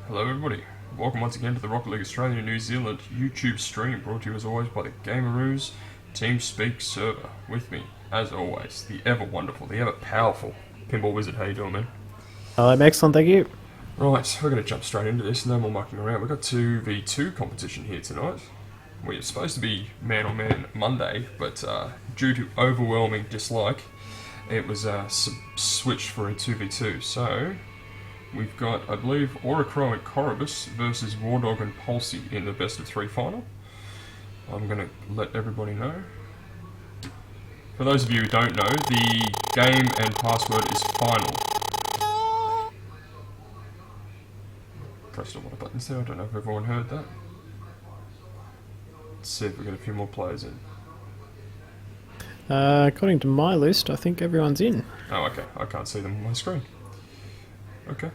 Hello everybody, welcome once again to the Rocket League Australia and New Zealand YouTube stream, brought to you as always by the Gameroos TeamSpeak server. With me, as always, the ever wonderful, the ever powerful Pinball Wizard. How you doing, man? I'm excellent, thank you. Right, we're going to jump straight into this, no more mucking around. We've got 2v2 competition here tonight. We're supposed to be man-on-man Monday, but due to overwhelming dislike, it was switched for a 2v2. So, we've got, I believe, Auracrow and Corobus versus Wardog and Palsy in the best of 3 final. I'm going to let everybody know. For those of you who don't know, the game and password is final. Pressed a lot of buttons there, I don't know if everyone heard that. Let's see if we get a few more players in. According to my list, I think everyone's in. Oh, okay, I can't see them on my screen. Okay,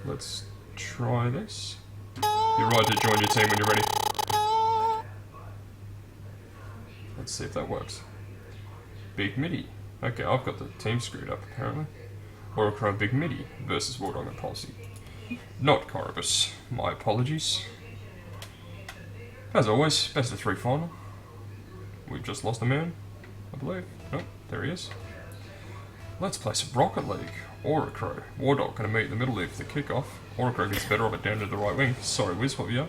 let's try this. You're right to join your team when you're ready. Let's see if that works. Big Midi. Okay, I've got the team screwed up apparently. Auracrow Big Midi versus Wardog and Palsy. Not Corobus. My apologies. As always, best of 3 final. We've just lost a man, I believe. Oh, there he is. Let's play some Rocket League. Auracrow. Wardog going to meet in the middle there for the kickoff. Auracrow gets better of it down to the right wing. Sorry, Wiz, what were you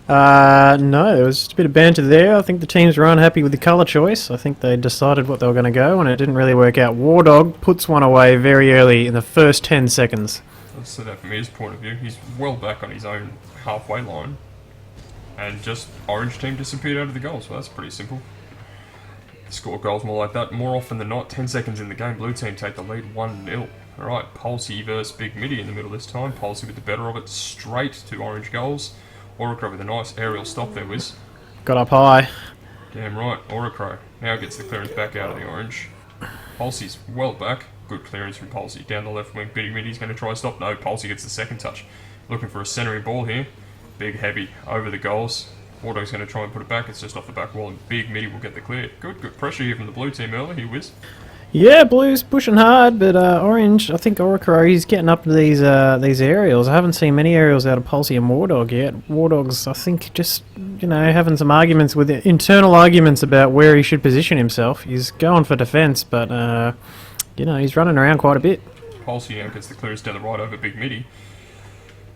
up? No, there was just a bit of banter there. I think the teams were unhappy with the colour choice. I think they decided what they were going to go, and it didn't really work out. Wardog puts one away very early in the first 10 seconds. Let's see that from his point of view. He's well back on his own halfway line. And just orange team disappeared out of the goal, so that's pretty simple. Score goals more like that. More often than not, 10 seconds in the game, blue team take the lead 1-0. Alright, Palsy versus Big Midi in the middle this time. Palsy with the better of it, straight to orange goals. Auracrow with a nice aerial stop there, Wiz. Got up high. Damn right, Auracrow now gets the clearance back out of the orange. Palsy's well back. Good clearance from Palsy. Down the left wing, Big Midi's going to try to stop. No, Palsy gets the second touch. Looking for a centering ball here. Big heavy over the goals. Wardog's going to try and put it back. It's just off the back wall, and Big Midi will get the clear. Good pressure here from the blue team early. Here, Wiz. Yeah, blue's pushing hard, but orange, I think Auracrow, he's getting up to these aerials. I haven't seen many aerials out of Palsy and Wardog yet. Wardog's, I think, just, having some arguments with internal arguments about where he should position himself. He's going for defence, but, he's running around quite a bit. Palsy now gets the clearance down the right over Big Midi.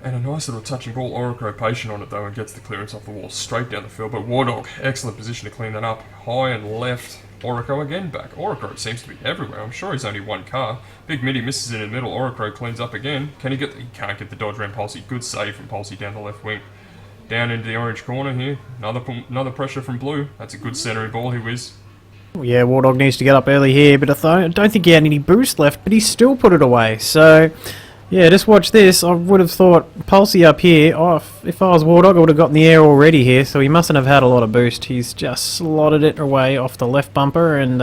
And a nice little touching ball. Auracrow patient on it though and gets the clearance off the wall straight down the field. But Wardog, excellent position to clean that up. High and left. Auracrow again back. Auracrow seems to be everywhere. I'm sure he's only one car. Big Midi misses it in the middle. Auracrow cleans up again. He can't get the dodge around Palsy. Good save from Palsy down the left wing. Down into the orange corner here. Another pressure from blue. That's a good centering ball here, Wiz. Yeah, Wardog needs to get up early here, but I don't think he had any boost left, but he still put it away. So, yeah, just watch this. I would have thought Palsy up here. Oh, if I was Wardog, I would have got in the air already here, so he mustn't have had a lot of boost. He's just slotted it away off the left bumper, and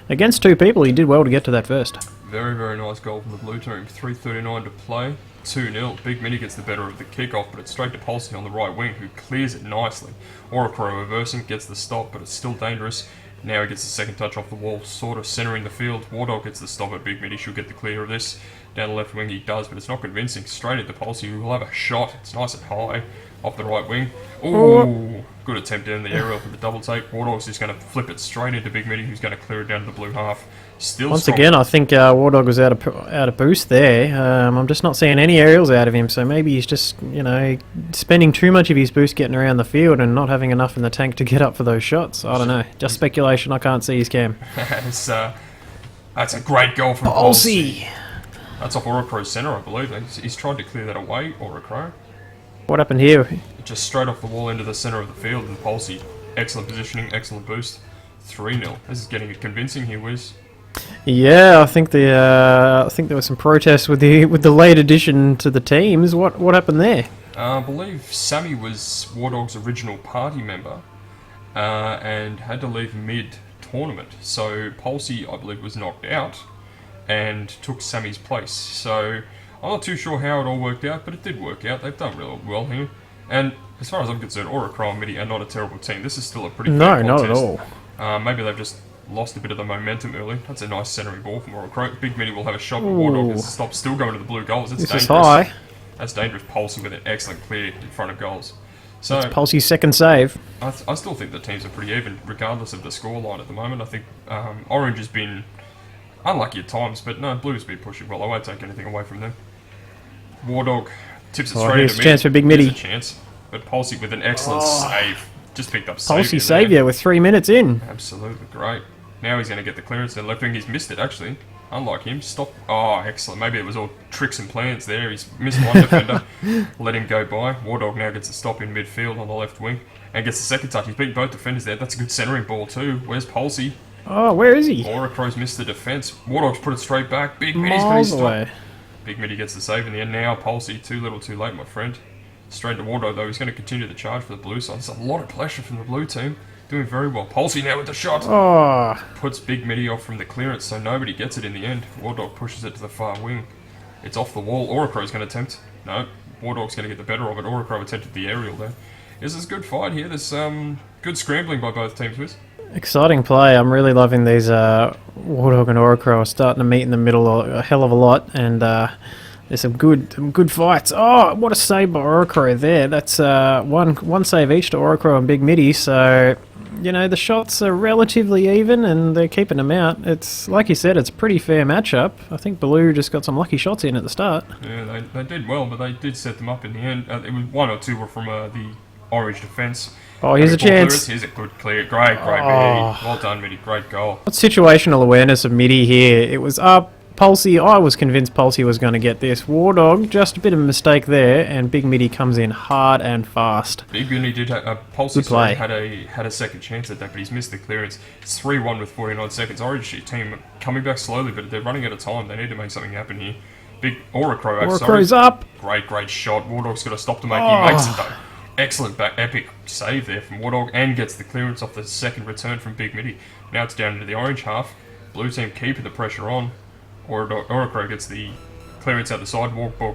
against 2 people, he did well to get to that first. Very, very nice goal from the blue team. 3:39 to play. 2-0. Big Midi gets the better of the kickoff, but it's straight to Palsy on the right wing, who clears it nicely. Auracrow reversing, gets the stop, but it's still dangerous. Now he gets the second touch off the wall, sort of centering the field. Wardog gets the stop at Big Midi. Should get the clear of this. Down the left wing he does, but it's not convincing. Straight at the Palsy, who will have a shot. It's nice and high off the right wing. Ooh, good attempt down the aerial for the double take. Wardog's just going to flip it straight into Big Midi, who's going to clear it down to the blue half. Still Once strong. again, I think Wardog was out of boost there. I'm just not seeing any aerials out of him, so maybe he's just, spending too much of his boost getting around the field and not having enough in the tank to get up for those shots. I don't know. Just speculation. I can't see his cam. That's a great goal from Palsy! That's off Auracrow's centre, I believe. He's tried to clear that away, Auracrow. What happened here? Just straight off the wall into the centre of the field, and Palsy, excellent positioning, excellent boost. 3-0. This is getting convincing here, Wiz. Yeah, I think there was some protests with the late addition to the teams. What happened there? I believe Sammy was Wardog's original party member and had to leave mid-tournament. So Palsy, I believe, was knocked out and took Sammy's place. So I'm not too sure how it all worked out, but it did work out. They've done really well here. And as far as I'm concerned, Auracrow and Midi are not a terrible team. This is still a pretty fair No, contest. not at all. Maybe they've just lost a bit of the momentum early. That's a nice centering ball from Auracrow. Big Midi will have a shot, but Wardog is stop still going to the blue goals. It's This dangerous. is high. That's dangerous. Palsy with an excellent clear in front of goals. So Palsy's second save. I still think the teams are pretty even, regardless of the scoreline at the moment. I think Orange has been unlucky at times, but no, Blue's been pushing well. I won't take anything away from them. Wardog tips it straight Here's into a chance for Big Mitty. Here's a chance, but Palsy with an excellent save. Just picked up Palsy saviour saviour with 3 minutes in. Absolutely great. Now he's going to get the clearance in the left wing. He's missed it, actually. Unlike him. Stop. Oh, excellent. Maybe it was all tricks and plans there. He's missed one defender. Let him go by. Wardog now gets a stop in midfield on the left wing. And gets the second touch. He's beaten both defenders there. That's a good centering ball too. Where's Palsy? Oh, where is he? Oracro's missed the defence. Wardog's put it straight back. Big Mitty's got Miles his away. stop. Big Mitty gets the save in the end. Now Palsy, too little too late, my friend. Straight to Wardog though. He's going to continue the charge for the blue side. There's a lot of pressure from the blue team. Doing very well. Palsy now with the shot. Oh, Puts Big Mitty off from the clearance, so nobody gets it in the end. Wardog pushes it to the far wing. It's off the wall. Oracro's going to attempt. No, Wardog's going to get the better of it. Oracro attempted the aerial there. This is a good fight here. There's good scrambling by both teams, Wiz. exciting play. I'm really loving these Warthog and Oracro are starting to meet in the middle a hell of a lot, and there's some good fights. Oh, what a save by Oracro there. That's one save each to Oracro and Big Mitty, so you know, the shots are relatively even and they're keeping them out. It's, like you said, it's a pretty fair matchup. I think Blue just got some lucky shots in at the start. Yeah, they did well, but they did set them up in the end. It was one or two were from the Orange defence. Oh, here's a chance. Here's a good clear. Great, Mitty. Well done, Mitty. Great goal. What situational awareness of Mitty here. It was up. Palsy, I was convinced Palsy was going to get this. Wardog, just a bit of a mistake there, and Big Mitty comes in hard and fast. Big Mitty did Palsy had a second chance at that, but he's missed the clearance. It's 3-1 with 49 seconds. Orange team coming back slowly, but they're running out of time. They need to make something happen here. Big Oracro. Oracro's up. Great shot. Wardog's got to stop to make. He makes it though. Excellent epic save there from Wardog, and gets the clearance off the second return from Big Mitty. Now it's down into the Orange half. Blue team keeping the pressure on. Oracro gets the clearance out the side,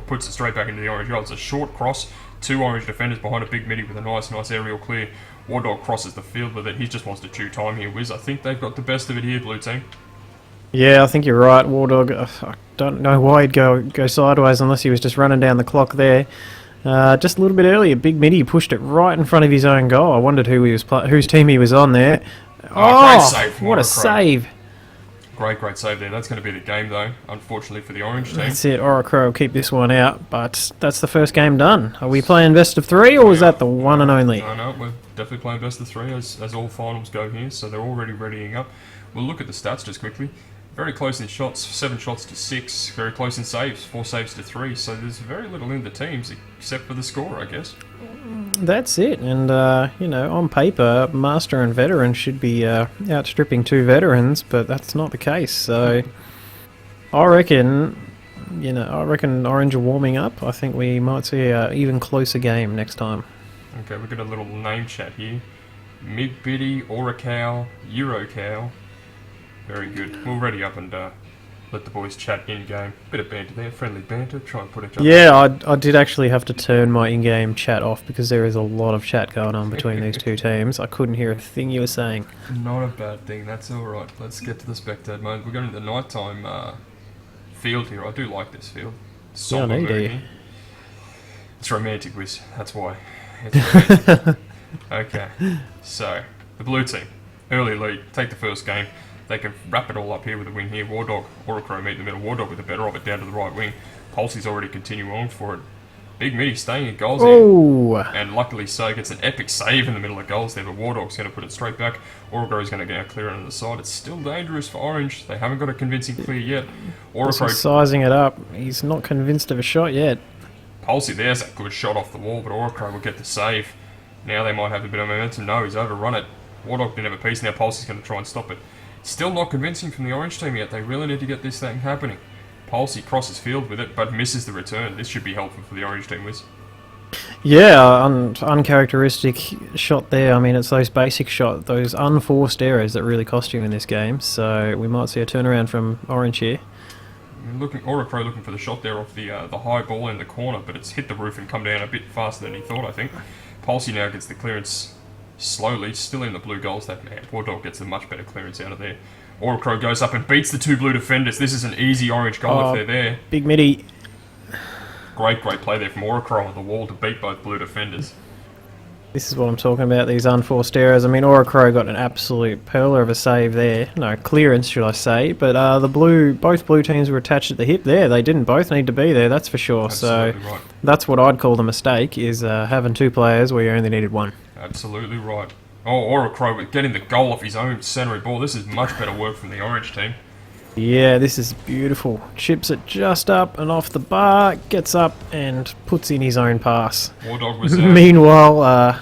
puts it straight back into the Orange goal. It's a short cross, two Orange defenders behind a Big Mitty with a nice aerial clear. Wardog crosses the field with it. He just wants to chew time here, Wiz. I think they've got the best of it here, Blue team. Yeah, I think you're right. Wardog, I don't know why he'd go sideways unless he was just running down the clock there. Just a little bit earlier, Big Mitty pushed it right in front of his own goal. I wondered whose team he was on there. Great save from what a Oracro. Save! Great save there. That's going to be the game, though, unfortunately for the Orange team. That's it. Oracro will keep this one out, but that's the first game done. Are we playing best of three, or was that the one and only? No, we're definitely playing best of three, as all finals go here, so they're already readying up. We'll look at the stats just quickly. Very close in shots, 7 shots to 6. Very close in saves, 4 saves to 3. So there's very little in the teams, except for the score, I guess. That's it, and you know, on paper, Master and Veteran should be outstripping two veterans, but that's not the case. So, I reckon Orange are warming up. I think we might see an even closer game next time. Okay, we've got a little name chat here. Migbiddy, Oracow, Eurocow. Very good. We'll ready up and let the boys chat in-game. Bit of banter there, friendly banter, try and put each other... Yeah, I did actually have to turn my in-game chat off because there is a lot of chat going on between these two teams. I couldn't hear a thing you were saying. Not a bad thing, that's alright. Let's get to the spectator mode. We're going to the nighttime field here. I do like this field. Somber mood here. It's romantic, Wiz. That's why. It's romantic. Okay, so, the blue team. Early lead, take the first game. They can wrap it all up here with a win here. Wardog, Oracro meet in the middle. Wardog with the better of it down to the right wing. Palsy's already continuing on for it. Big Mitty staying in goals here. And luckily so, gets an epic save in the middle of goals there, but Wardog's going to put it straight back. Oracro's going to get a clear on the side. It's still dangerous for Orange. They haven't got a convincing clear yet. Oracro sizing it up. He's not convinced of a shot yet. Palsy, there's a good shot off the wall, but Oracro will get the save. Now they might have a bit of momentum. No, he's overrun it. Wardog didn't have a piece. Now Palsy's going to try and stop it. Still not convincing from the Orange team yet. They really need to get this thing happening. Palsy crosses field with it, but misses the return. This should be helpful for the Orange team, Wiz. Yeah, uncharacteristic shot there. I mean, it's those basic shots, those unforced errors that really cost you in this game. So we might see a turnaround from Orange here. Oracro looking for the shot there off the high ball in the corner, but it's hit the roof and come down a bit faster than he thought, I think. Palsy now gets the clearance slowly, still in the blue goals. That man, Wardog gets a much better clearance out of there. Oracro goes up and beats the two blue defenders. This is an easy Orange goal if they're there. Big Mitty. Great play there from Oracro on the wall to beat both blue defenders. This is what I'm talking about, these unforced errors. I mean, Oracro got an absolute pearler of a save there. No, clearance, should I say. But both blue teams were attached at the hip there. They didn't both need to be there, that's for sure. Absolutely so right. that's what I'd call the mistake, is having two players where you only needed one. Absolutely right. Oh, Oracro getting the goal off his own centering ball. This is much better work from the orange team. Yeah, this is beautiful. Chips it just up and off the bar, gets up and puts in his own pass. Wardog was Meanwhile,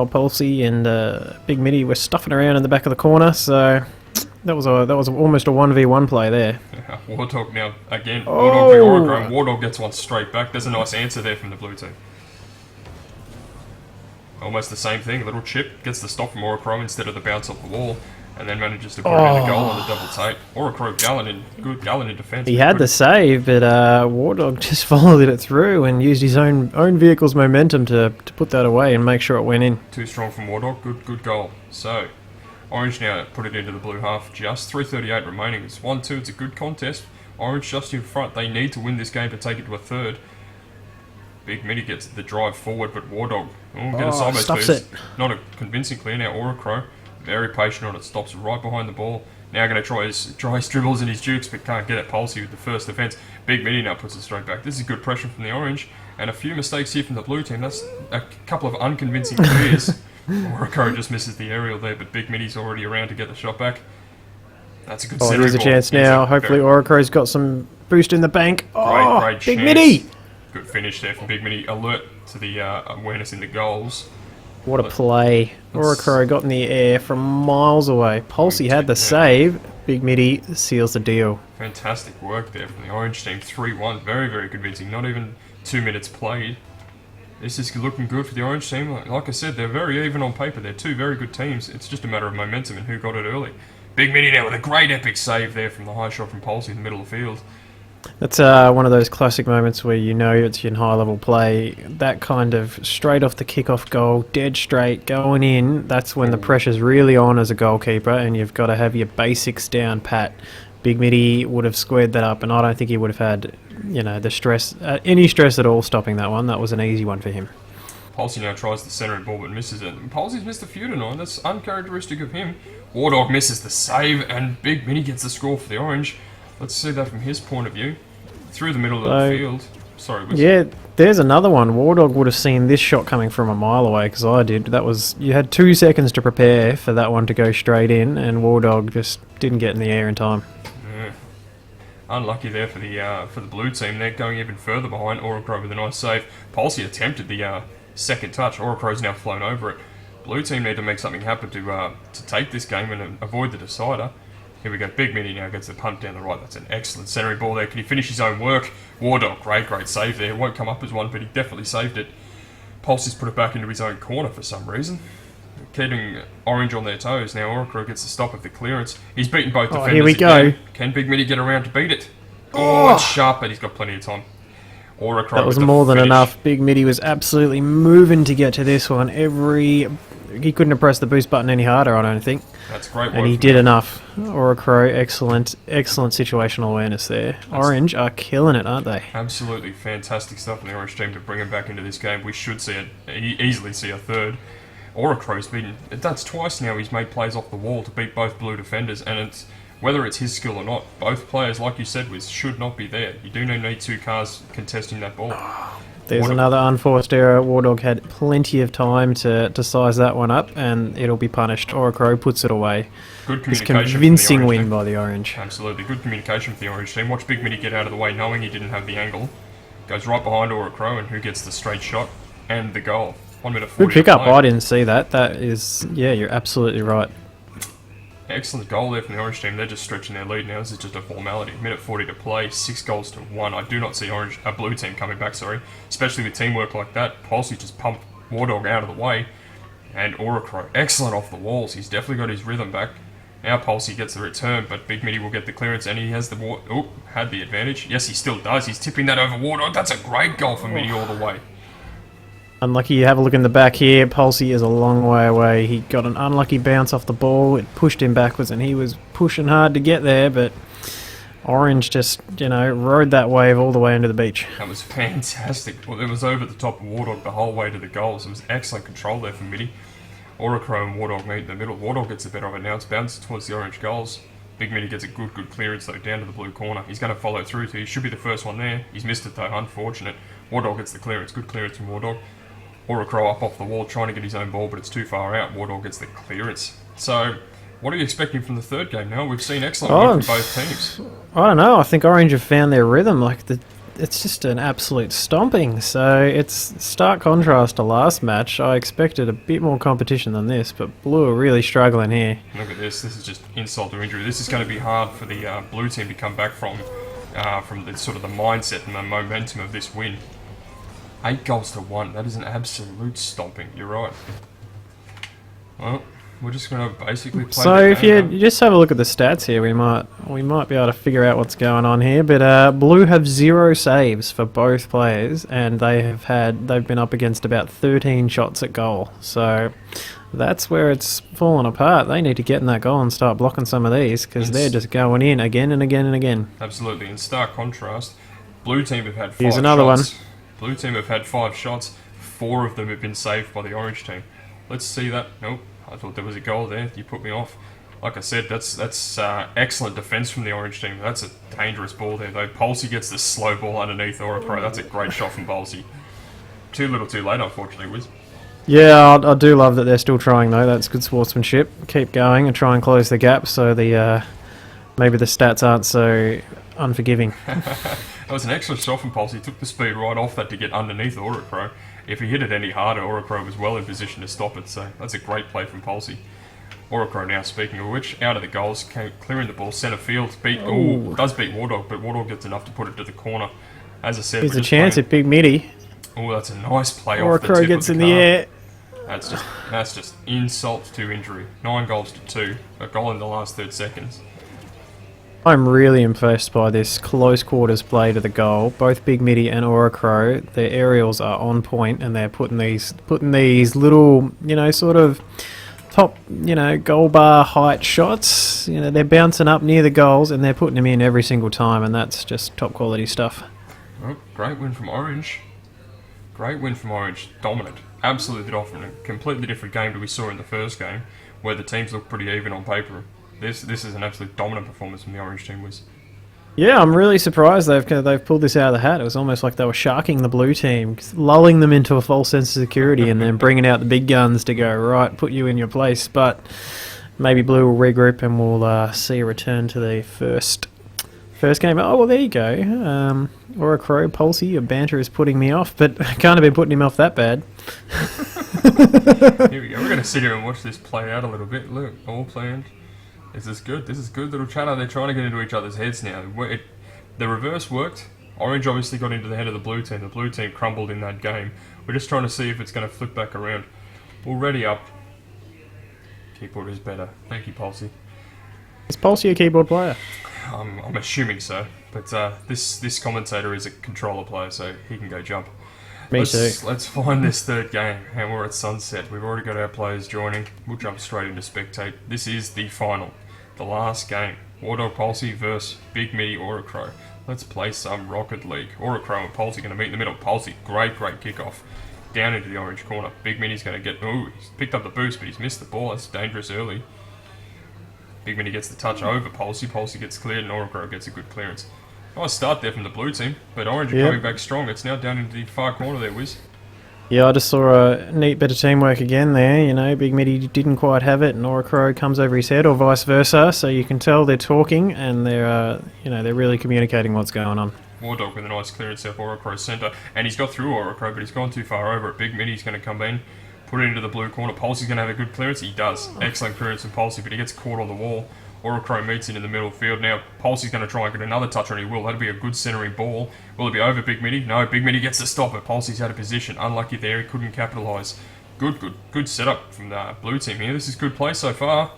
Pulsey and Big Mitty were stuffing around in the back of the corner, so that was almost a 1v1 play there. Wardog now again. Oh. Wardog v Oracro. Wardog gets one straight back. There's a nice answer there from the blue team. Almost the same thing. A little chip gets the stop from Oracro instead of the bounce off the wall. And then manages to put in the goal on the double take. Oracro good gallant in defence. He had the save, but Wardog just followed it through and used his own vehicle's momentum to put that away and make sure it went in. Too strong from Wardog. Good goal. So, Orange now put it into the blue half. Just 3:38 remaining. It's 1-2. It's a good contest. Orange just in front. They need to win this game to take it to a third. Big Mitty gets the drive forward, but Wardog get a sideways stuffs boost. it. Not a convincing clear now. Oracro very patient on it, stops right behind the ball. Now going to try his dribbles and his dukes, but can't get it. Pulsey with the first defence. Big Mitty now puts it straight back. This is good pressure from the orange, and a few mistakes here from the blue team. That's a couple of unconvincing clears. Oracro just misses the aerial there, but Big Mitty's already around to get the shot back. That's a good centering Here's a ball. chance now. Hopefully Oracro's got some boost in the bank. Oh, Great Big chance. Mitty! Good finish there from Big Mitty. Alert to the awareness in the goals. What a play. Oracro got in the air from miles away. Pulsey had the save. Big Mitty seals the deal. Fantastic work there from the orange team. 3-1. Very convincing. Not even 2 minutes played. This is looking good for the orange team. Like I said, they're very even on paper. They're two very good teams. It's just a matter of momentum and who got it early. Big Mitty now with a great epic save there from the high shot from Pulsey in the middle of the field. That's one of those classic moments where you know it's in high-level play. That kind of straight off the kick-off goal, dead straight, going in, that's when the pressure's really on as a goalkeeper and you've got to have your basics down pat. Big Mitty would have squared that up and I don't think he would have had, the stress, any stress at all stopping that one. That was an easy one for him. Pulsey now tries the centering ball but misses it. Pulsey's missed a few tonight. That's uncharacteristic of him. Wardog misses the save and Big Mitty gets the score for the orange. Let's see that from his point of view. Through the middle of the field. Sorry, yeah, there's another one. Wardog would have seen this shot coming from a mile away, because I did. You had 2 seconds to prepare for that one to go straight in, and Wardog just didn't get in the air in time. Yeah. Unlucky there for the blue team. They're going even further behind. Oracro with a nice save. Pulsey attempted the second touch. Oracro's now flown over it. Blue team need to make something happen to take this game and avoid the decider. Here we go. Big Mitty now gets the punt down the right. That's an excellent centering ball there. Can he finish his own work? Wardog, great save there. Won't come up as one, but he definitely saved it. Pulsey's put it back into his own corner for some reason. Keeping Orange on their toes. Now Oracro gets the stop of the clearance. He's beaten both defenders. Here we again. go. Can Big Mitty get around to beat it? Oh, it's sharp, but he's got plenty of time. Oracro That was with the more than finish. enough. Big Mitty was absolutely moving to get to this one. He couldn't have pressed the boost button any harder, I don't think. That's great work. And he did enough. Oracro, excellent situational awareness there. Orange are killing it, aren't they? Absolutely fantastic stuff from the Orange team to bring him back into this game. We should easily see a third. Oracro's that's twice now he's made plays off the wall to beat both blue defenders, and whether it's his skill or not, both players, like you said, should not be there. You do need 2 cars contesting that ball. There's another unforced error. Wardog had plenty of time to size that one up, and it'll be punished. Oracro puts it away. Good It's communication. convincing from the win Orange by the Orange. team. Absolutely. Good communication from the Orange team. Watch Big Mitty get out of the way knowing he didn't have the angle. Goes right behind Oracro, and who gets the straight shot and the goal. 1 minute 40 Good pick to up. play. I didn't see that. That is, yeah, you're absolutely right. Excellent goal there from the Orange team. They're just stretching their lead now. This is just a formality. Minute 40 to play, 6 goals to 1. I do not see Blue team coming back, especially with teamwork like that. Pulsey just pumped Wardog out of the way. And Oracro, excellent off the walls. He's definitely got his rhythm back. Now Pulsey gets the return, but Big Mitty will get the clearance, and he has had the advantage. Yes, he still does. He's tipping that over Wardog. That's a great goal for Mitty all the way. Unlucky, you have a look in the back here. Pulsey is a long way away. He got an unlucky bounce off the ball. It pushed him backwards, and he was pushing hard to get there, but Orange just, rode that wave all the way into the beach. That was fantastic. Well, it was over the top of Wardog the whole way to the goals. It was excellent control there for Mitty. Oracro and Wardog meet in the middle. Wardog gets the better of it now. It's bounced towards the orange goals. Big Mitty gets a good clearance though, down to the blue corner. He's going to follow through. He should be the first one there. He's missed it though, unfortunate. Wardog gets the clearance. Good clearance from Wardog. Oracro up off the wall trying to get his own ball, but it's too far out. Wardog gets the clearance. So, what are you expecting from the third game now? We've seen excellent work from both teams. I don't know. I think Orange have found their rhythm. It's just an absolute stomping. So it's stark contrast to last match. I expected a bit more competition than this, but Blue are really struggling here. Look at this. This is just insult to injury. This is going to be hard for the Blue team to come back from the sort of the mindset and the momentum of this win. 8 goals to 1. That is an absolute stomping. You're right. Well, we're just going to basically play. So if you just have a look at the stats here, we might be able to figure out what's going on here. But Blue have 0 saves for both players, and they've been up against about 13 shots at goal. So that's where it's fallen apart. They need to get in that goal and start blocking some of these because they're just going in again and again and again. Absolutely. In stark contrast, Blue team have had 5 Here's another shots. one. Blue team have had 5 shots. 4 of them have been saved by the Orange team. Let's see that. Nope. I thought there was a goal there. You put me off. Like I said, that's excellent defence from the Orange team. That's a dangerous ball there, though. Polsey gets the slow ball underneath Oracro. That's a great shot from Polsey. Too little too late, unfortunately, Wiz. Yeah, I do love that they're still trying, though. That's good sportsmanship. Keep going and try and close the gap so maybe the stats aren't so unforgiving. That was an excellent shot from Polsey. He took the speed right off that to get underneath Oracro. If he hit it any harder, Oracro was well in position to stop it, so that's a great play from Polsey. Oracro now, speaking of which, out of the goals, clearing the ball centre field. Does beat Wardog, but Wardog gets enough to put it to the corner. As I said, Here's a chance at Big Mitty. Oh, that's a nice play off the tip Oracro gets of the in the air. That's just insult to injury. 9 goals to 2. A goal in the last 30 seconds. I'm really impressed by this close quarters play to the goal. Both Big Mitty and Oracro, their aerials are on point, and they're putting these little, sort of top, goal bar height shots. They're bouncing up near the goals, and they're putting them in every single time, and that's just top quality stuff. Oh, great win from Orange. Great win from Orange. Dominant. Absolutely dominant. A completely different game to we saw in the first game, where the teams looked pretty even on paper. This is an absolute dominant performance from the Orange team, Wiz. Yeah, I'm really surprised they've pulled this out of the hat. It was almost like they were sharking the Blue team, lulling them into a false sense of security, and then bringing out the big guns to go, right, put you in your place. But maybe Blue will regroup and we'll see a return to the first game. Oh, well, there you go. Oracro, Polsey, your banter is putting me off, but I can't have been putting him off that bad. Here we go. We're going to sit here and watch this play out a little bit. Look, all planned. This is good little chatter. They're trying to get into each other's heads now. The reverse worked. Orange obviously got into the head of the Blue team. The Blue team crumbled in that game. We're just trying to see if it's going to flip back around. Already up. Keyboard is better. Thank you, Polsey. Is Polsey a keyboard player? I'm assuming so. But this commentator is a controller player, so he can go jump. Let's find this third game, and we're at sunset. We've already got our players joining. We'll jump straight into spectate. This is the final, the last game. Wardog Polsey versus Big Mitty Oracro. Let's play some Rocket League. Oracro and Polsey going to meet in the middle. Polsey, great kickoff. Down into the orange corner. Big Mitty's going to get... Ooh, he's picked up the boost, but he's missed the ball. That's dangerous early. Big Mitty gets the touch over Polsey. Polsey gets cleared, and Oracro gets a good clearance. Nice start there from the Blue team, but Orange are coming back strong. It's now down into the far corner there, Wiz. Yeah, I just saw a neat bit of teamwork again there. Big Mitty didn't quite have it, and Oracro comes over his head, or vice versa. So you can tell they're talking, and they're really communicating what's going on. Wardog with a nice clearance out Oracro's centre, and he's got through Oracro, but he's gone too far over it. Big Mitty's going to come in, put it into the blue corner. Polsey's going to have a good clearance. He does. Excellent clearance from Polsey, but he gets caught on the wall. Oracro meets it in the middle field. Now, Polsey's going to try and get another touch, and he will. That'll be a good centering ball. Will it be over Big Mitty? No, Big Mitty gets the stop, but Polsey's out of position. Unlucky there, he couldn't capitalise. Good setup from the Blue team here. This is good play so far.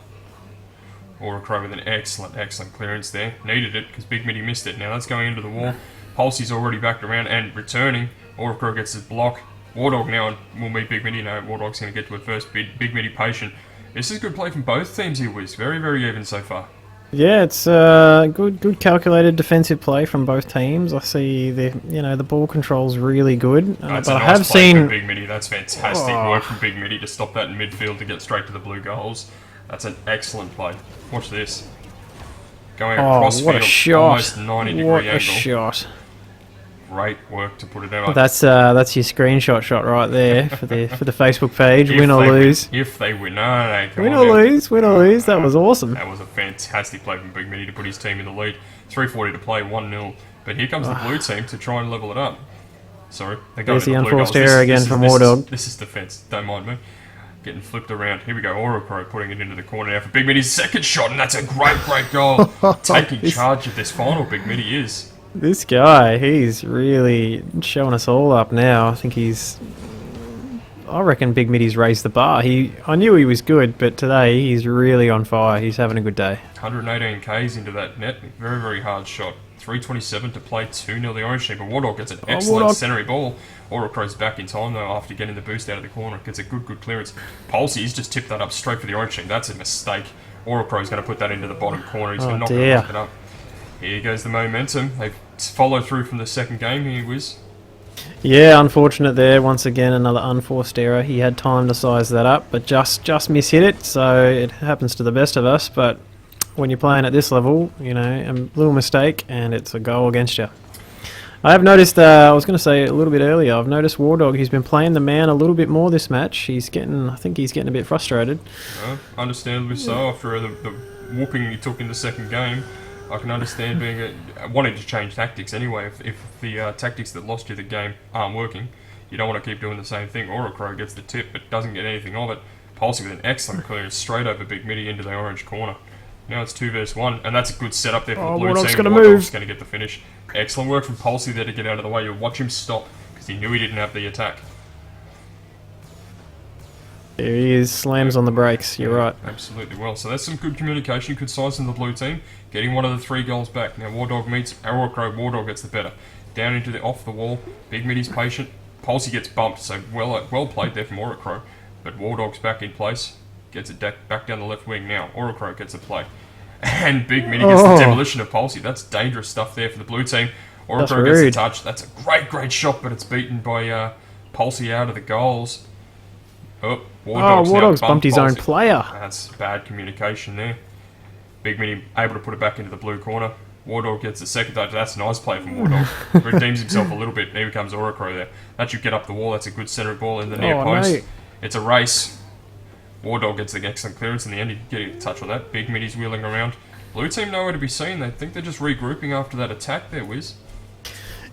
Oracro with an excellent clearance there. Needed it, because Big Mitty missed it. Now that's going into the wall. Polsey's already backed around and returning. Oracro gets his block. Wardog now will meet Big Mitty. No, Wardog's going to get to it first. Big Mitty patient. This is good play from both teams here, Wiz. Very even so far. Yeah, it's good calculated defensive play from both teams. I see the ball control's really good. That's but a I nice have play seen from Big Mitty. That's fantastic Oh. work from Big Mitty to stop that in midfield to get straight to the blue goals. That's an excellent play. Watch this. Going across what a field, shot! almost 90-degree What a angle. shot! Great work to put it out. That's your screenshot shot right there for the Facebook page. If Win or they lose. If they win, no, come Win on or now. lose. Win or lose. That was awesome. That was a fantastic play from Big Mitty to put his team in the lead. 3:40 to play, 1-0. But here comes the blue team to try and level it up. Sorry, they go There's to the the blue unforced goals. error again from Wardog. This is defence. Don't mind me. Getting flipped around. Here we go. Orocro putting it into the corner now for Big Mitty's second shot, and that's a great goal. Taking charge of this final, Big Mitty is. This guy, he's really showing us all up now. I reckon Big Mitty's raised the bar. I knew he was good, but today he's really on fire. He's having a good day. 118 Ks into that net. Very, very hard shot. 3:27 to play, 2-0 the Orange team. But Wardog gets an excellent centering ball. Orocro's back in time though after getting the boost out of the corner. Gets a good clearance. Palsey's just tipped that up straight for the Orange team. That's a mistake. Orocro's going to put that into the bottom corner. He's not going to lock it up. Here goes the momentum. They follow through from the second game here, Wiz. Yeah, unfortunate there. Once again, another unforced error. He had time to size that up, but just mishit it. So it happens to the best of us. But when you're playing at this level, a little mistake and it's a goal against you. I have noticed, I was going to say a little bit earlier, I've noticed Wardog, he's been playing the man a little bit more this match. I think he's getting a bit frustrated. Understandably so, after the whooping he took in the second game. I can understand wanting to change tactics anyway. If the tactics that lost you the game aren't working, you don't want to keep doing the same thing. Orocro gets the tip but doesn't get anything of it. Palsey with an excellent clearance straight over Big Mitty into the orange corner. Now it's 2 versus 1, and that's a good setup there for the blue Wardog's team. Wardog's going to get the finish. Excellent work from Palsey there to get out of the way. You'll watch him stop because he knew he didn't have the attack. There he is, slams on the brakes, you're right. Absolutely well. So that's some good communication, good size from the blue team, getting one of the 3 goals back. Now Wardog meets Orocro, Wardog gets the better. Down into the off the wall, Big Mitty's patient, Palsey gets bumped, so well played there from Orocro, but Wardog's back in place, gets it back down the left wing now. Orocro gets a play. And Big Mitty gets the demolition of Palsey. That's dangerous stuff there for the blue team. Orocro gets the touch. That's a great shot, but it's beaten by Palsey out of the goals. Wardog's bumped his own player. That's bad communication there. Big Mitty able to put it back into the blue corner. Wardog gets the second touch. That's a nice play from Wardog. Redeems himself a little bit. Here comes Orocro there. That should get up the wall. That's a good centre ball in the near post. No. It's a race. Wardog gets the excellent clearance in the end. He get a touch on that. Big Mitty's wheeling around. Blue team nowhere to be seen. They think they're just regrouping after that attack there, Wiz.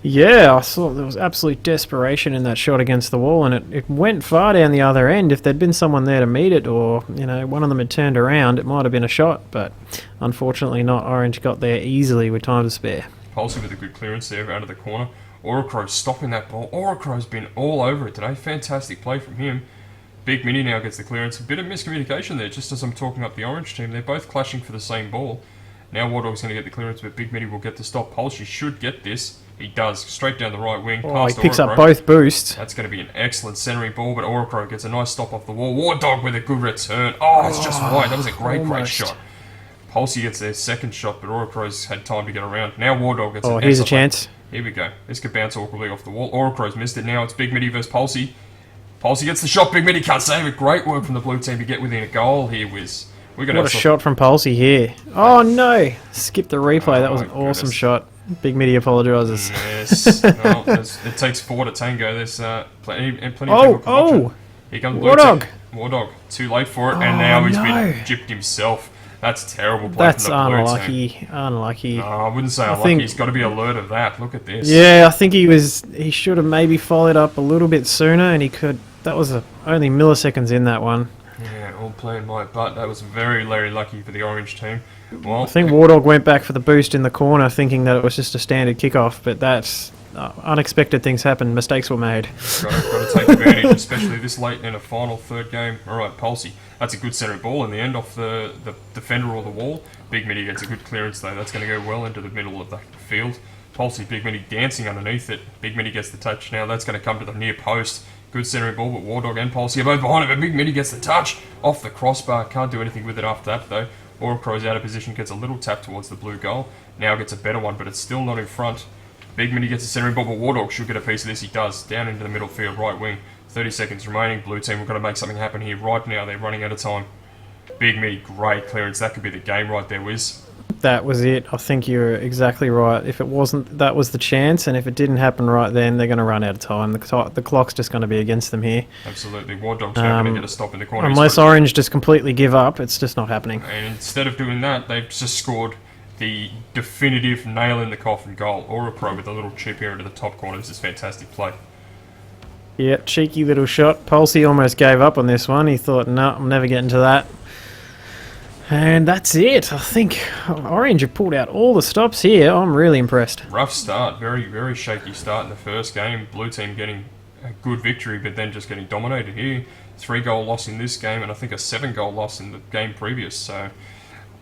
Yeah, I saw there was absolute desperation in that shot against the wall, and it went far down the other end. If there'd been someone there to meet it, or one of them had turned around, it might have been a shot. But unfortunately, not. Orange got there easily with time to spare. Palsey with a good clearance there out of the corner. Orocro stopping that ball. Orocro's been all over it today. Fantastic play from him. Big Mitty now gets the clearance. A bit of miscommunication there, just as I'm talking up the Orange team. They're both clashing for the same ball. Now Wardog's going to get the clearance, but Big Mitty will get the stop. Palsey should get this. He does. Straight down the right wing. Past He picks Orocro. up both boosts. That's going to be an excellent centering ball, but Orocro gets a nice stop off the wall. Wardog with a good return. It's just wide. That was a great shot. Palsey gets their second shot, but Orocro's had time to get around. Now Wardog gets here's a chance. Here we go. This could bounce awkwardly off the wall. Orocro's missed it. Now it's Big Mitty versus Palsey. Palsey gets the shot. Big Mitty can't save it. Great work from the blue team to get within a goal here, Wiz. What a shot from Palsey here. Oh no! Skip the replay. That was an awesome shot. Big Mitty apologises. Yes. No, it takes 4 to tango. There's plenty of people can watch it. Here comes Wardog. Wardog. Too late for it, and now he's been gypped himself. That's terrible play That's from the blue unlucky. team. Unlucky. No, I wouldn't say unlucky. He's got to be alert of that. Look at this. Yeah, I think he should have maybe followed up a little bit sooner, and he could. That was only milliseconds in that one. Yeah, all playing my butt. That was very lucky for the Orange team. Well, I think Wardog went back for the boost in the corner, thinking that it was just a standard kickoff, but that's unexpected things happen. Mistakes were made. Got to take advantage, especially this late in a final third game. All right, Palsey. That's a good centre ball in the end off the defender or the wall. Big Mitty gets a good clearance though. That's going to go well into the middle of the field. Palsey, Big Mitty dancing underneath it. Big Mitty gets the touch now. That's going to come to the near post. Good centering ball, but Wardog and Palsey are both behind it. But Big Mitty gets the touch off the crossbar. Can't do anything with it after that though. Oracro's out of position, gets a little tap towards the blue goal. Now gets a better one, but it's still not in front. Big Mini gets a centering ball, but Wardog should get a piece of this. He does. Down into the middle field, right wing. 30 seconds remaining. Blue team, we've got to make something happen here right now. They're running out of time. Big Mini, great clearance. That could be the game right there, Wiz. That was it. I think you're exactly right. If it wasn't, that was the chance, and if it didn't happen right then, they're going to run out of time. The clock's just going to be against them here. Absolutely. Wardog's not going to get a stop in the corner. Unless Orange just completely give up, it's just not happening. And instead of doing that, they've just scored the definitive nail in the coffin goal. Oracro with a little chip here into the top corner. This is fantastic play. Yeah, cheeky little shot. Pulsey almost gave up on this one. He thought, no, I'm never getting to that. And that's it. I think Orange have pulled out all the stops here. I'm really impressed. Rough start. Very, very shaky start in the first game. Blue team getting a good victory, but then just getting dominated here. 3-goal loss in this game, and I think a 7-goal loss in the game previous. So,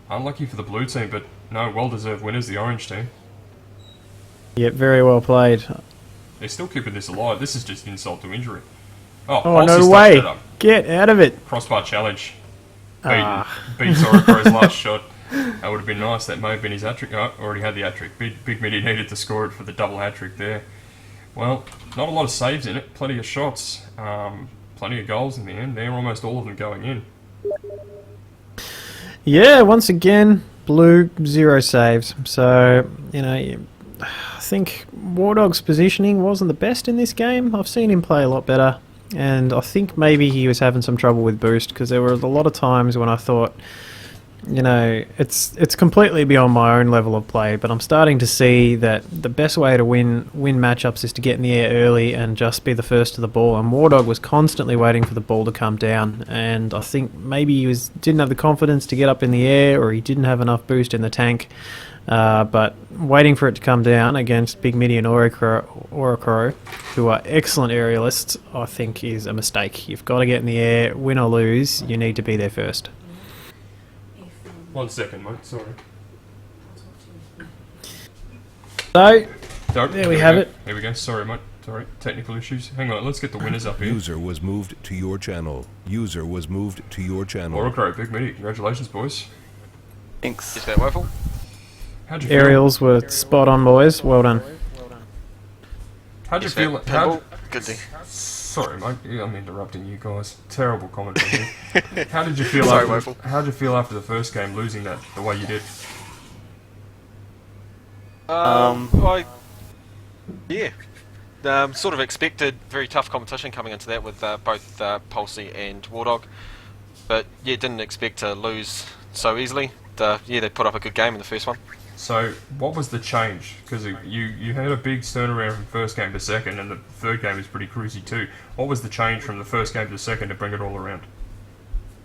unlucky for the blue team, but no, well-deserved winners, the Orange team. Yeah, very well played. They're still keeping this alive. This is just insult to injury. Oh, no way. Get out of it. Crossbar challenge. Beats Oracro's last shot. That would have been nice. That may have been his hat-trick. Oh, already had the hat-trick. Big Midi needed to score it for the double hat-trick there. Well, not a lot of saves in it. Plenty of shots. Plenty of goals in the end. They're almost all of them going in. Yeah, once again, Blue, 0 saves. So, you know, I think Wardog's positioning wasn't the best in this game. I've seen him play a lot better. And I think maybe he was having some trouble with boost, because there were a lot of times when I thought, you know, it's completely beyond my own level of play, but I'm starting to see that the best way to win matchups is to get in the air early and just be the first to the ball. And Wardog was constantly waiting for the ball to come down, and I think maybe he didn't have the confidence to get up in the air, or he didn't have enough boost in the tank. But waiting for it to come down against Big Midi and Oracro, who are excellent aerialists, I think is a mistake. You've got to get in the air, win or lose, you need to be there first. 1 second, mate, sorry. So, there we have it. Here we go, sorry mate, sorry, technical issues. Hang on, let's get the winners up here. User was moved to your channel. User was moved to your channel. Oracro, Big Midi, congratulations boys. Thanks. Is that Woephil? How'd you feel? Aerials were spot on, boys. Well done. How'd you Is feel? that Good thing. Sorry, mate. I'm interrupting you guys. Terrible commentary. How did you feel? Sorry, after, Woephil. how did you feel after the first game, losing that the way you did? Sort of expected very tough competition coming into that with both Pulsey and Wardog, but yeah, didn't expect to lose so easily. They put up a good game in the first one. So, what was the change? Because you had a big turnaround from first game to second, and the third game was pretty cruisy too. What was the change from the first game to the second to bring it all around?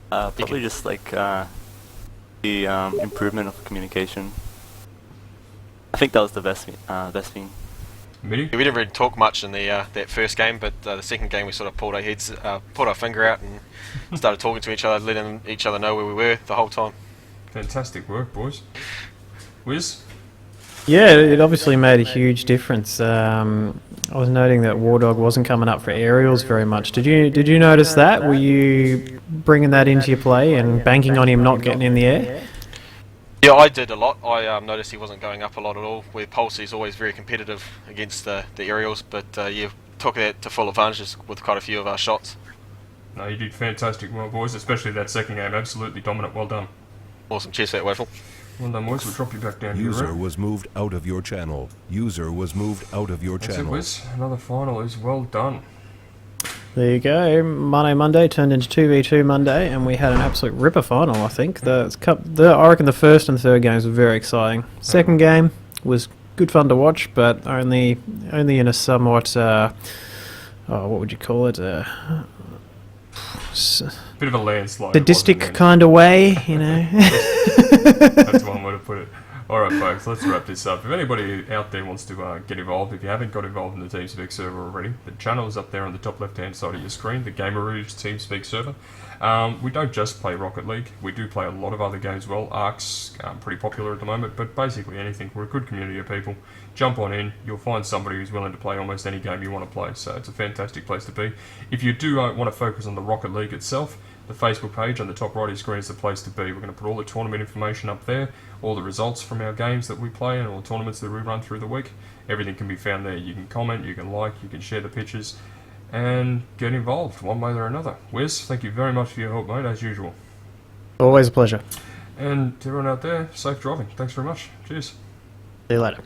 Probably just like the improvement of communication. I think that was the best thing. Midi? We didn't really talk much in the that first game, but the second game we sort of pulled our finger out and started talking to each other, letting each other know where we were the whole time. Fantastic work, boys. Wiz? Yeah, it obviously made a huge difference. I was noting that Wardog wasn't coming up for aerials very much. Did you notice that? Were you bringing that into your play and banking on him not getting in the air? Yeah, I did a lot. I noticed he wasn't going up a lot at all, where Pulsey's always very competitive against the aerials, but took that to full advantage with quite a few of our shots. No, you did fantastic, well, boys, especially that second game. Absolutely dominant. Well done. Awesome. Cheers for that, Woephil. Well done, boys. We'll drop you back down to your User room. was moved out of your channel. User was moved out of your That's it, channel. Wiz. Another final is well done. There you go. Monday turned into 2v2 Monday, and we had an absolute ripper final, I think. I reckon the first and third games were very exciting. Second game was good fun to watch, but only in a somewhat, what would you call it? Bit of a landslide. Sadistic kind of way, you know. That's one way to put it. Alright folks, let's wrap this up. If anybody out there wants to get involved, if you haven't got involved in the TeamSpeak server already, the channel is up there on the top left hand side of your screen, the Gameroo's TeamSpeak server. We don't just play Rocket League, we do play a lot of other games as well. Ark's pretty popular at the moment, but basically anything. We're a good community of people. Jump on in, you'll find somebody who's willing to play almost any game you want to play, so it's a fantastic place to be. If you do want to focus on the Rocket League itself, the Facebook page on the top right of your screen is the place to be. We're going to put all the tournament information up there, all the results from our games that we play and all the tournaments that we run through the week. Everything can be found there. You can comment, you can like, you can share the pictures, and get involved one way or another. Wes, thank you very much for your help, mate, as usual. Always a pleasure. And to everyone out there, safe driving. Thanks very much. Cheers. See you later.